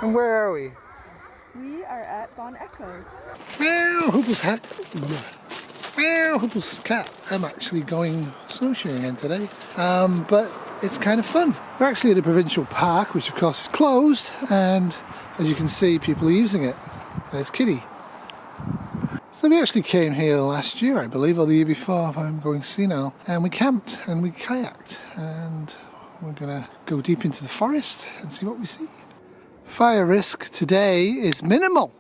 And where are we? We are at Bon Echo. Meow, Huples hat. Meow, Huples cat. I'm actually going snowshoeing again today, but it's kind of fun. We're actually at a provincial park, which of course is closed, and as you can see, people are using it. There's Kitty. So we actually came here last year, I believe, or the year before, if I'm going senile, and we camped and we kayaked, and we're gonna go deep into the forest and see what we see. Fire risk today is minimal.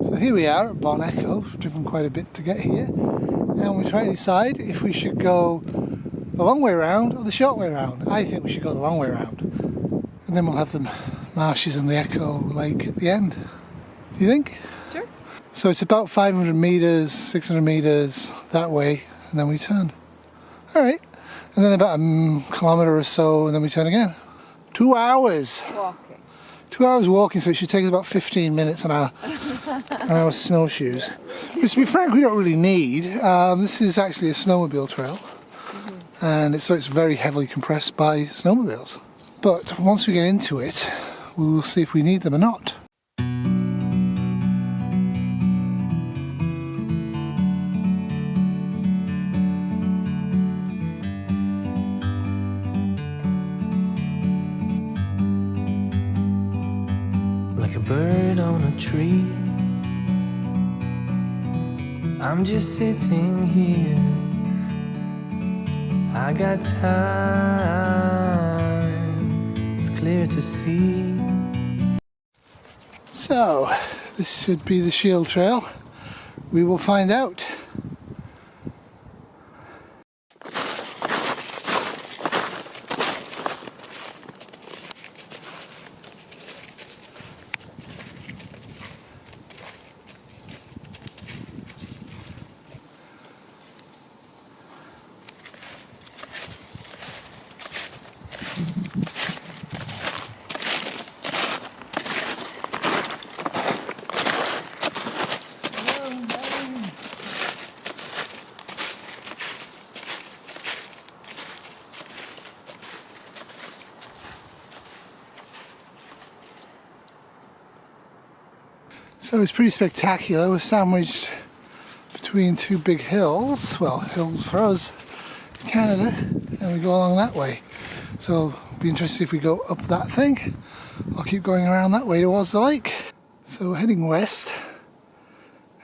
So here we are at Bon Echo. We've driven quite a bit to get here, and we're trying to decide if we should go the long way round or the short way round. I think we should go the long way round, and then we'll have the marshes and the Echo Lake at the end. Do you think? Sure. So it's about 500 meters, 600 meters that way, and then we turn. All right, and then about a kilometer or so, and then we turn again. 2 hours. Walking. 2 hours walking, so it should take us about 15 minutes on our snowshoes. Which, to be frank, we don't really need. This is actually a snowmobile trail, and so it's very heavily compressed by snowmobiles. But once we get into it, we will see if we need them or not. Like a bird on a tree, I'm just sitting here. I got time, it's clear to see. So, this should be the Shield Trail. We will find out. So it's pretty spectacular. We're sandwiched between two big hills. Well, hills for us, Canada, and we go along that way. So it'll be interesting if we go up that thing. I'll keep going around that way towards the lake. So we're heading west,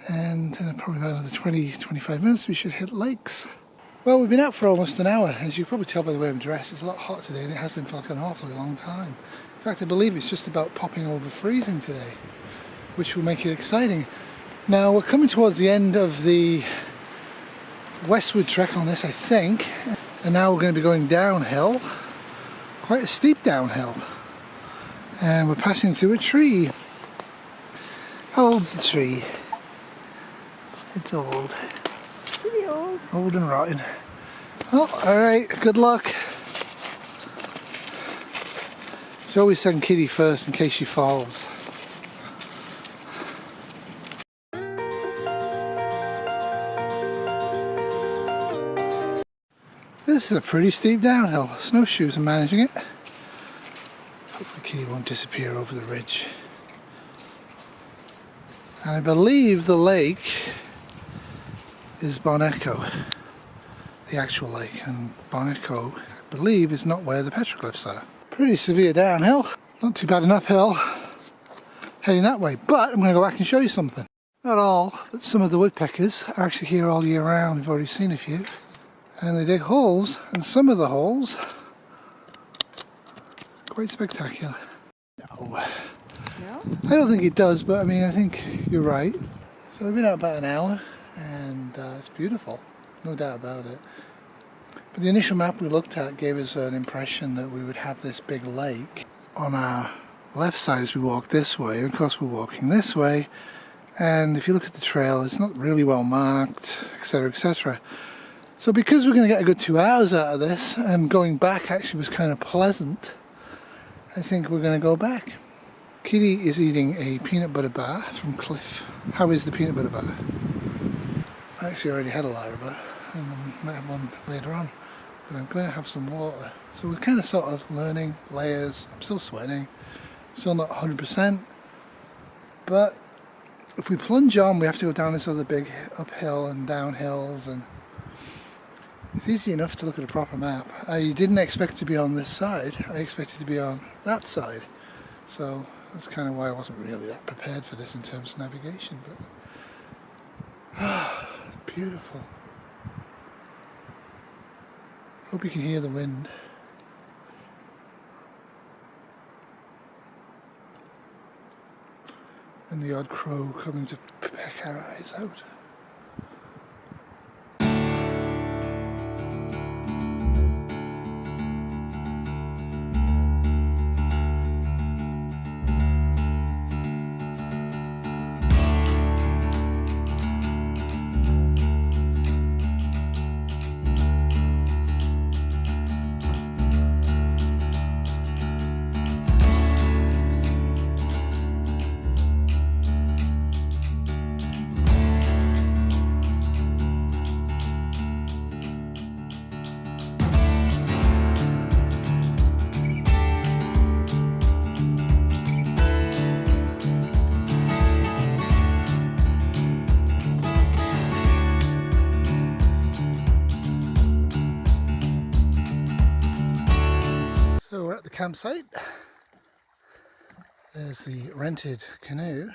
and in probably about another 20-25 minutes we should hit lakes. Well, we've been out for almost an hour. As you can probably tell by the way I'm dressed, it's a lot hot today, and it has been for like an awfully long time. In fact, I believe it's just about popping over freezing today, which will make it exciting. Now we're coming towards the end of the westward trek on this, I think, and now we're going to be going downhill, quite a steep downhill, and we're passing through a tree. How old's the tree? It's old. Pretty old. Old and rotten. Well, alright, good luck. So always send Kitty first in case she falls. This is a pretty steep downhill. Snowshoes are managing it. Hopefully Kitty won't disappear over the ridge. And I believe the lake is Bon Echo, the actual lake, and Bon Echo, I believe, is not where the petroglyphs are. Pretty severe downhill, not too bad an uphill, heading that way, but I'm going to go back and show you something. Not all, but some of the woodpeckers are actually here all year round. We've already seen a few. And they dig holes, and some of the holes, quite spectacular. No. No? I don't think it does, but I mean, I think you're right. So we've been out about an hour, and it's beautiful, no doubt about it. But the initial map we looked at gave us an impression that we would have this big lake on our left side as we walk this way. And of course we're walking this way, and if you look at the trail, it's not really well marked, etc., etc. So because we're going to get a good 2 hours out of this, and going back actually was kind of pleasant, I think we're going to go back. Kitty is eating a peanut butter bar from Cliff. How is the peanut butter bar? I actually already had a Laraba, and I might have one later on, but I'm going to have some water. So we're kind of sort of learning layers. I'm still sweating, Still not 100%, but if we plunge on we have to go down this other big uphill and down hills, and it's easy enough to look at a proper map. I didn't expect to be on this side, I expected to be on that side, so that's kind of why I wasn't really that prepared for this in terms of navigation. But beautiful. Hope you can hear the wind. And the odd crow coming to peck our eyes out. So we're at the campsite. There's the rented canoe.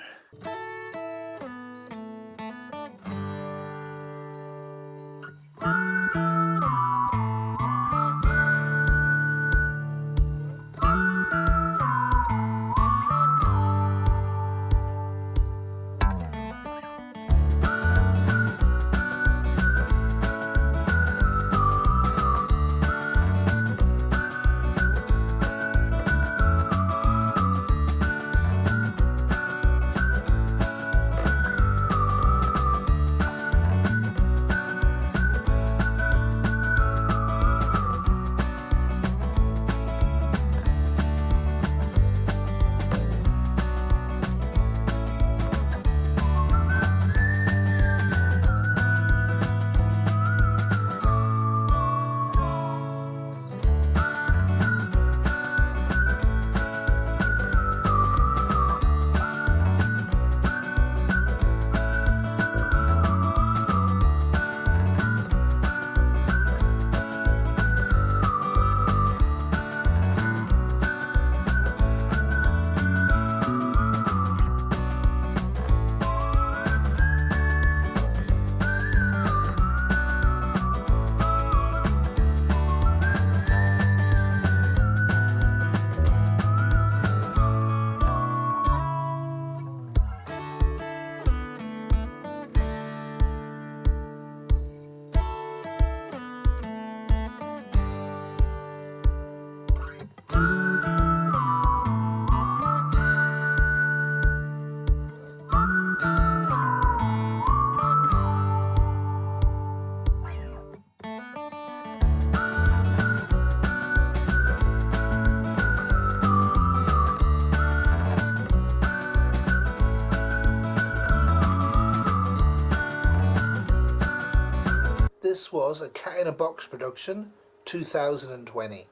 This was a Cat in a Box production, 2020.